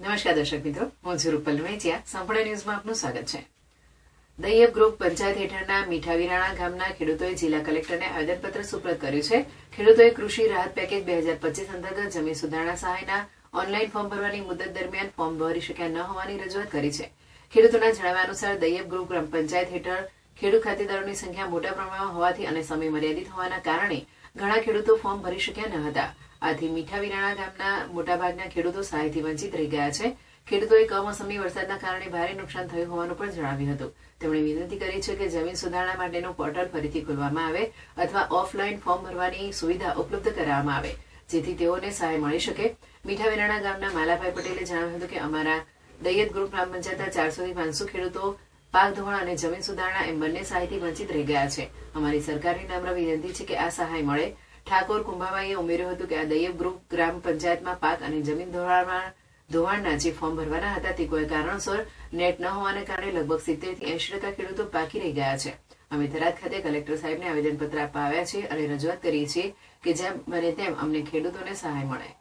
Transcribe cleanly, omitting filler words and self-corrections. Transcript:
નમસ્કાર દર્શક મિત્રો, હું છું રૂપલ વેચિયા. સંપૂર્ણ ન્યૂઝમાં આપનું સ્વાગત છે. દૈયબ ગ્રુપ પંચાયત હેઠળના મીઠાવીરાણા ગામના ખેડૂતોએ જિલ્લા કલેક્ટરને આવેદનપત્ર સુપ્રત કર્યું છે. ખેડૂતોએ કૃષિ રાહત પેકેજ 2025 અંતર્ગત જમીન સુધારણા સહાયના ઓનલાઈન ફોર્મ ભરવાની મુદત દરમિયાન ફોર્મ ભરી શક્યા ન હોવાની રજૂઆત કરી છે. ખેડૂતોના જણાવ્યા અનુસાર દૈયબ ગ્રુપ ગ્રામ પંચાયત હેઠળ ખેડૂત ખાતેદારોની સંખ્યા મોટા પ્રમાણમાં હોવાથી અને સમય મર્યાદિત હોવાના કારણે ઘણા ખેડૂતો ફોર્મ ભરી શક્યા ન હતા. આથી મીઠાવીરાણા ગામના મોટાભાગના ખેડૂતો સહાયથી વંચિત રહી ગયા છે. ખેડૂતોએ કમોસમી વરસાદના કારણે ભારે નુકસાન થયું હોવાનું પણ જણાવ્યું હતું. તેમણે વિનંતી કરી છે કે જમીન સુધારણા માટેનું પોર્ટલ ફરીથી ખોલવામાં આવે અથવા ઓફલાઈન ફોર્મ ભરવાની સુવિધા ઉપલબ્ધ કરાવવામાં આવે, જેથી તેઓને સહાય મળી શકે. મીઠાવીરાણા ગામના માલાભાઈ પટેલે જણાવ્યું હતું કે અમારા દૈયત ગ્રુપ ગ્રામ પંચાયતના 400 થી 500 ખેડૂતો પાક ધોવાણ અને જમીન સુધારણા એમ બંને સહાયથી વંચિત રહી ગયા છે. અમારી સરકારની નમ્ર વિનંતી છે કે આ સહાય મળે. ઠાકોર કુંભાબાઈએ ઉમેર્યું હતું કે આ દૈયબ ગ્રુપ ગ્રામ પંચાયતમાં પાક અને જમીન ધોવાણના જે ફોર્મ ભરવાના હતા તે કોઈ કારણસર નેટ ન હોવાને કારણે લગભગ 70 થી 80% ખેડૂતો બાકી રહી ગયા છે. અમે થરાદ ખાતે કલેક્ટર સાહેબને આવેદનપત્ર આપવા આવ્યા છીએ અને રજૂઆત કરીએ છીએ કે જેમ બને તેમ અમને ખેડૂતોને સહાય મળે.